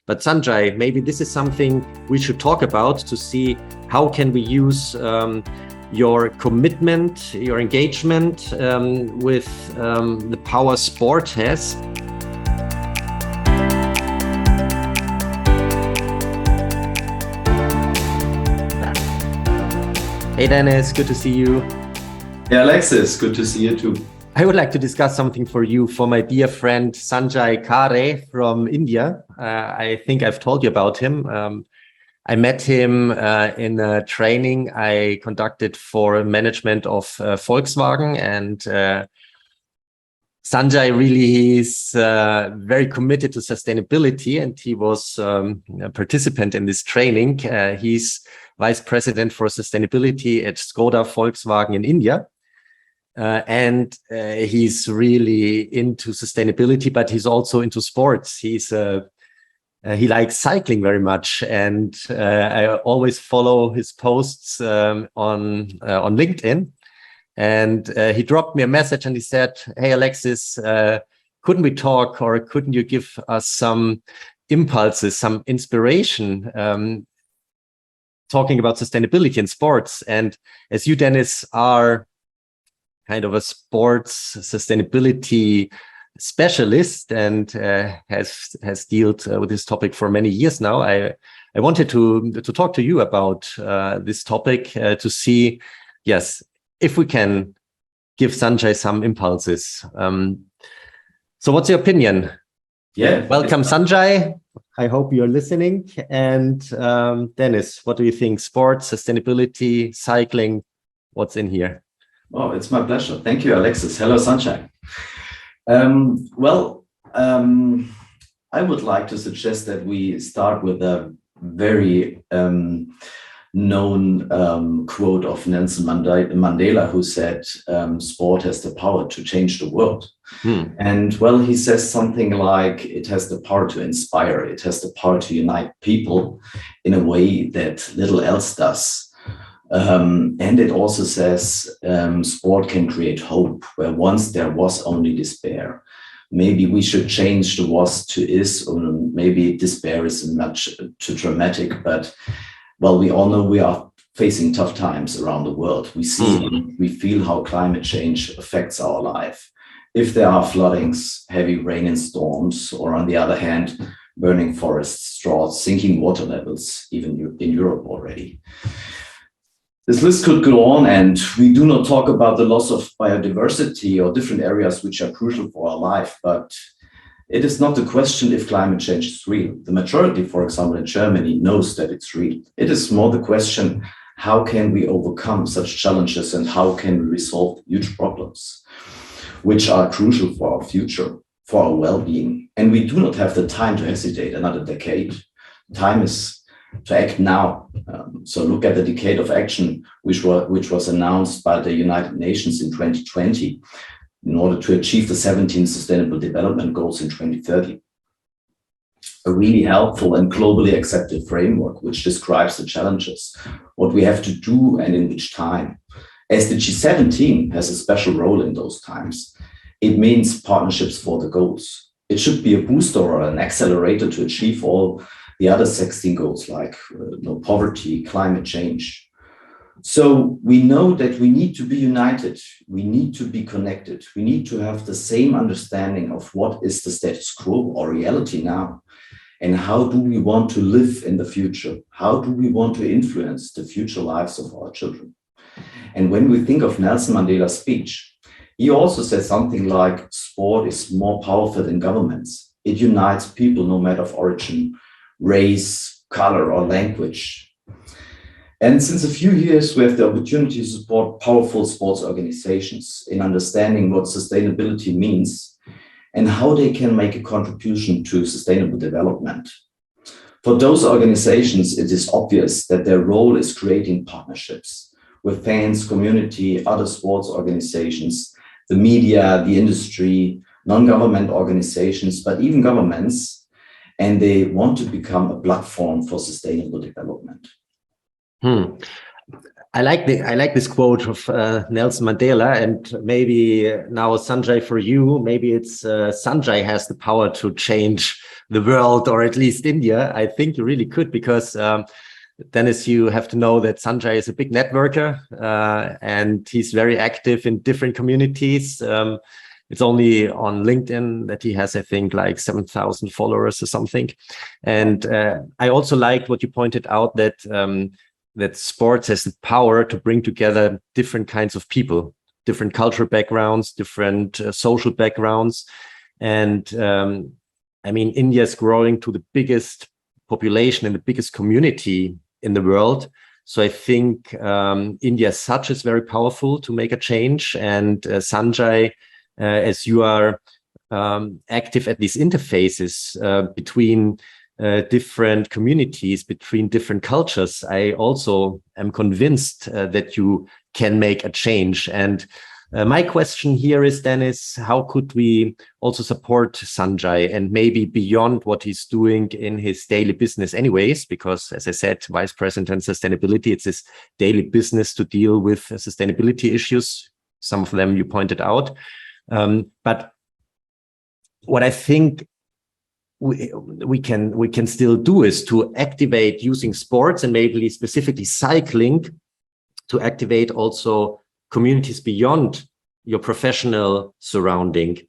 But Sanjay, maybe this is something we should talk about to see how can we use your commitment, your engagement with the power sport has. Hey Dennis, good to see you. Hey Alexis, good to see you too. I would like to discuss something for you, for my dear friend Sanjay from India. I think I've told you about him. I met him in a training I conducted for management of Volkswagen, and Sanjay really is very committed to sustainability, and he was a participant in this training. He's vice president for sustainability at Skoda Volkswagen in India. And he's really into sustainability, but he's also into sports. He likes cycling very much, and I always follow his posts on LinkedIn. And he dropped me a message and he said, "Hey Alexis, couldn't we talk, or couldn't you give us some impulses, some inspiration, talking about sustainability in sports?" And as you, Dennis, are kind of a sports sustainability specialist and has dealt with this topic for many years now, I wanted to talk to you about this topic to see, yes, if we can give Sanjay some impulses. So what's your opinion? Yeah. Welcome, Sanjay. I hope you're listening. And Dennis, what do you think? Sports, sustainability, cycling, what's in here? Oh, it's my pleasure. Thank you, Alexis. Hello, Sanjay. I would like to suggest that we start with a very known quote of Nelson Mandela, who said, sport has the power to change the world. And well, he says something like, it has the power to inspire, it has the power to unite people in a way that little else does. And it also says sport can create hope where once there was only despair. Maybe we should change the was to is, or maybe despair is much too dramatic, but well, we all know we are facing tough times around the world. We see, we feel how climate change affects our life. If there are floodings, heavy rain and storms, or on the other hand, burning forests, droughts, sinking water levels, even in Europe already. This list could go on, and we do not talk about the loss of biodiversity or different areas which are crucial for our life, but it is not the question if climate change is real. The majority, for example, in Germany knows that it's real. It is more the question, how can we overcome such challenges and how can we resolve huge problems, which are crucial for our future, for our well-being. And we do not have the time to hesitate another decade. Time is to act now. So look at the decade of action, which was announced by the United Nations in 2020 in order to achieve the 17 Sustainable Development Goals in 2030. A really helpful and globally accepted framework which describes the challenges, what we have to do and in which time. As the G17 has a special role in those times, it means partnerships for the goals. It should be a booster or an accelerator to achieve all the other 16 goals like poverty, climate change. So we know that we need to be united, we need to be connected, we need to have the same understanding of what is the status quo or reality now, and how do we want to live in the future? How do we want to influence the future lives of our children? And when we think of Nelson Mandela's speech, he also said something like, sport is more powerful than governments. It unites people no matter of origin, race, color, or language. And since a few years, we have the opportunity to support powerful sports organizations in understanding what sustainability means and how they can make a contribution to sustainable development. For those organizations, it is obvious that their role is creating partnerships with fans, community, other sports organizations, the media, the industry, non-government organizations, but even governments, and they want to become a platform for sustainable development. I like this quote of Nelson Mandela, and maybe now Sanjay, for you, maybe it's Sanjay has the power to change the world, or at least India. I think you really could, because Dennis, you have to know that Sanjay is a big networker, and he's very active in different communities. It's only on LinkedIn that he has, I think, like 7,000 followers or something. And I also liked what you pointed out, that that sports has the power to bring together different kinds of people, different cultural backgrounds, different social backgrounds. And I mean, India is growing to the biggest population and the biggest community in the world. So I think India as such is very powerful to make a change. And Sanjay, as you are active at these interfaces between different communities, between different cultures, I also am convinced that you can make a change. And my question here is, Dennis, how could we also support Sanjay, and maybe beyond what he's doing in his daily business anyways, because as I said, Vice President Sustainability, it's his daily business to deal with sustainability issues. Some of them you pointed out. But what I think we can still do is to activate using sports, and maybe specifically cycling, to activate also communities beyond your professional surrounding.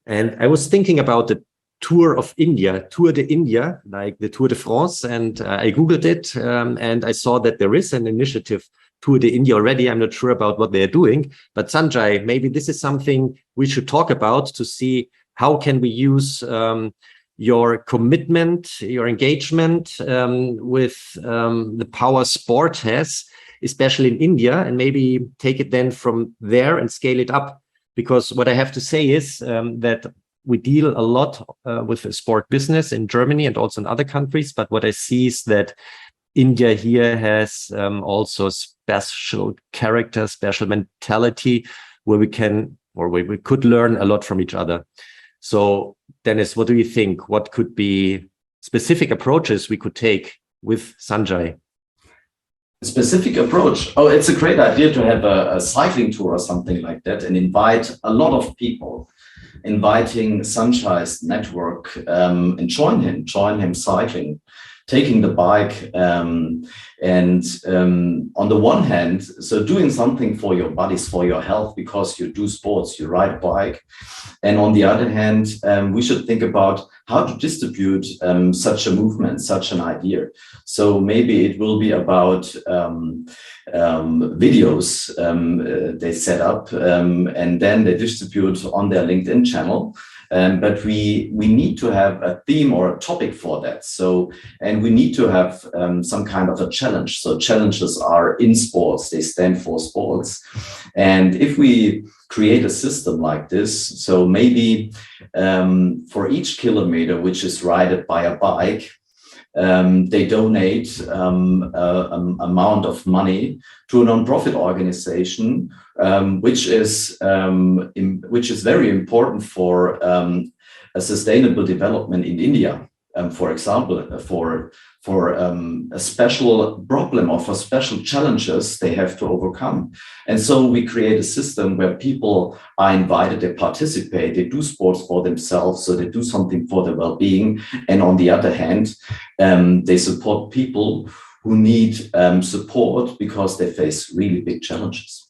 And I was thinking about the Tour of India, Tour de India, like the Tour de France, and I Googled it, and I saw that there is an initiative, Tour de India, already. I'm not sure about what they're doing, but Sanjay, maybe this is something we should talk about, to see how can we use your commitment, your engagement with the power sport has, especially in India, and maybe take it then from there and scale it up. Because what I have to say is that we deal a lot with the sport business in Germany and also in other countries. But what I see is that India here has also special character, special mentality, where we can, or where we could learn a lot from each other. So Dennis, what do you think? What could be specific approaches we could take with Sanjay? Specific approach. Oh, it's a great idea to have a cycling tour or something like that, and invite a lot of people, inviting Sanjay's network, and join him cycling, taking the bike, and on the one hand, so doing something for your bodies, for your health, because you do sports, you ride a bike. And on the other hand, we should think about how to distribute such a movement, such an idea. So maybe it will be about videos they set up, and then they distribute on their LinkedIn channel. But we need to have a theme or a topic for that. So, and we need to have some kind of a challenge. So challenges are in sports, they stand for sports. And if we create a system like this, so maybe for each kilometer which is ridden by a bike, they donate amount of money to a non-profit organization, which is very important for a sustainable development in India. For example, for a special problem or for special challenges they have to overcome. And so we create a system where people are invited, they participate, they do sports for themselves, so they do something for their well-being. And on the other hand, they support people who need support because they face really big challenges.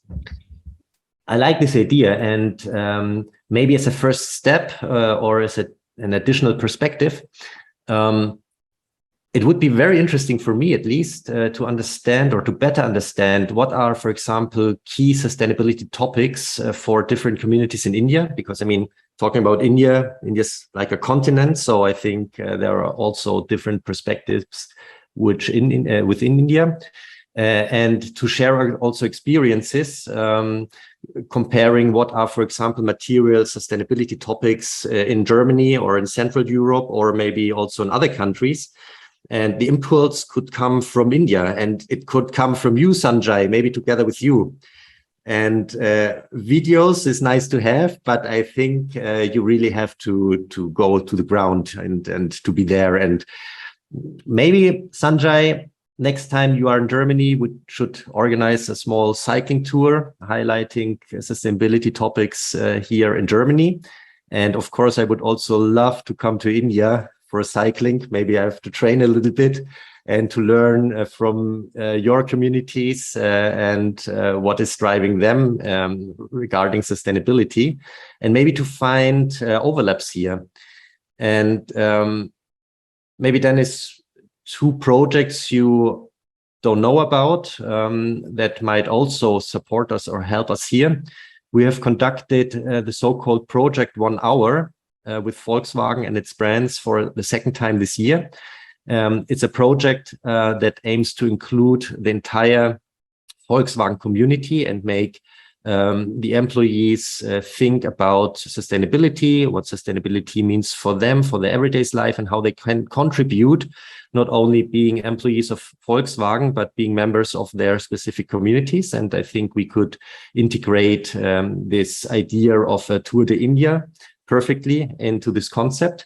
I like this idea, and maybe as a first step or as an additional perspective, it would be very interesting for me, at least, to understand or to better understand what are, for example, key sustainability topics for different communities in India. Because, I mean, talking about India, India's like a continent, so I think there are also different perspectives within India. And to share also experiences, comparing what are, for example, material sustainability topics in Germany or in Central Europe, or maybe also in other countries. And the impulse could come from India, and it could come from you, Sanjay, maybe together with you. And videos is nice to have, but I think you really have to go to the ground and to be there. And maybe, Sanjay, next time you are in Germany, we should organize a small cycling tour highlighting sustainability topics here in Germany. And of course, I would also love to come to India for cycling. Maybe I have to train a little bit and to learn from your communities and what is driving them regarding sustainability, and maybe to find overlaps here. And maybe Dennis, 2 projects you don't know about that might also support us or help us here. We have conducted the so-called Project 1 Hour with Volkswagen and its brands for the 2nd time this year. It's a project that aims to include the entire Volkswagen community and make the employees think about sustainability, what sustainability means for them, for their everyday life, and how they can contribute, not only being employees of Volkswagen, but being members of their specific communities. And I think we could integrate this idea of a Tour de India perfectly into this concept.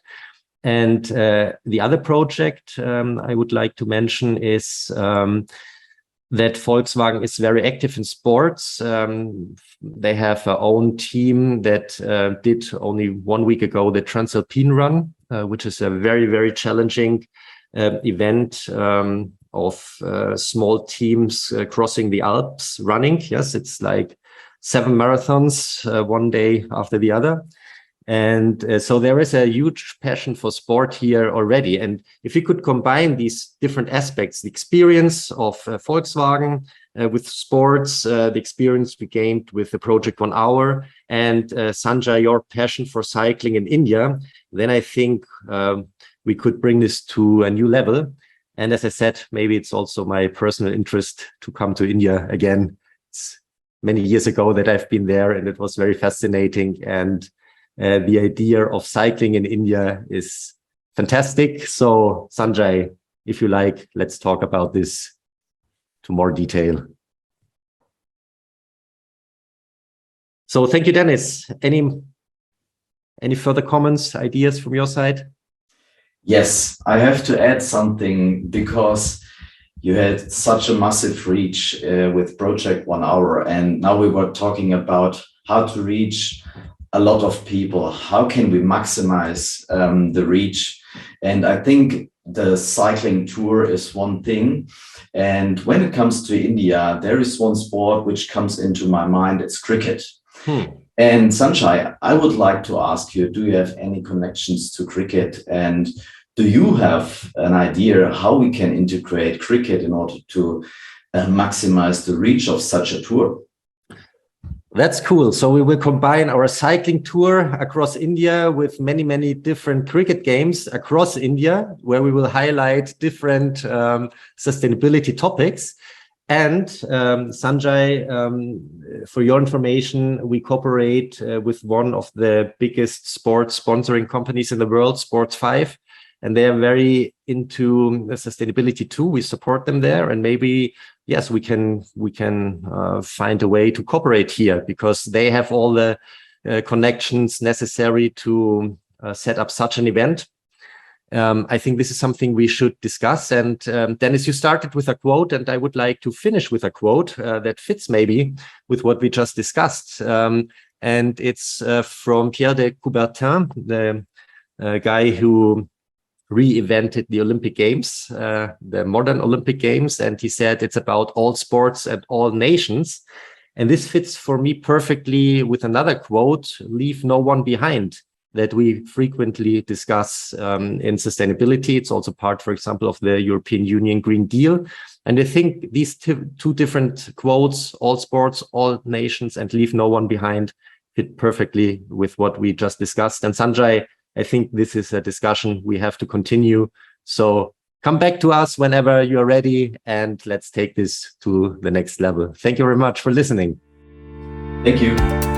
And the other project I would like to mention is that Volkswagen is very active in sports. They have their own team that did only 1 week ago the Transalpine Run, which is a very, very challenging event of small teams crossing the Alps running. Yes, it's like 7 marathons one day after the other. And so there is a huge passion for sport here already. And if we could combine these different aspects, the experience of Volkswagen with sports, the experience we gained with the Project 1 Hour, and Sanjay, your passion for cycling in India, then I think we could bring this to a new level. And as I said, maybe it's also my personal interest to come to India again. It's many years ago that I've been there, and it was very fascinating. And the idea of cycling in India is fantastic. So Sanjay, if you like, let's talk about this to more detail. So thank you, Dennis. Any further comments, ideas from your side? Yes, I have to add something, because you had such a massive reach with Project 1 Hour. And now we were talking about how to reach a lot of people. How can we maximize the reach? And I think the cycling tour is one thing. And when it comes to India, there is one sport which comes into my mind. It's cricket. And Sanjay, I would like to ask you, do you have any connections to cricket? And do you have an idea how we can integrate cricket in order to maximize the reach of such a tour? That's cool. So we will combine our cycling tour across India with many, many different cricket games across India, where we will highlight different sustainability topics. And Sanjay, for your information, we cooperate with one of the biggest sports sponsoring companies in the world, Sports 5. And they are very into sustainability too. We support them there, and maybe yes, we can find a way to cooperate here, because they have all the connections necessary to set up such an event. I think this is something we should discuss. And Dennis, you started with a quote, and I would like to finish with a quote that fits maybe with what we just discussed. And it's from Pierre de Coubertin, the guy who reinvented the Olympic Games, the modern Olympic Games. And he said it's about all sports and all nations. And this fits for me perfectly with another quote, "Leave no one behind," that we frequently discuss in sustainability. It's also part, for example, of the European Union Green Deal. And I think these two different quotes, all sports, all nations, and leave no one behind, fit perfectly with what we just discussed. And Sanjay, I think this is a discussion we have to continue. So come back to us whenever you're ready, and let's take this to the next level. Thank you very much for listening. Thank you.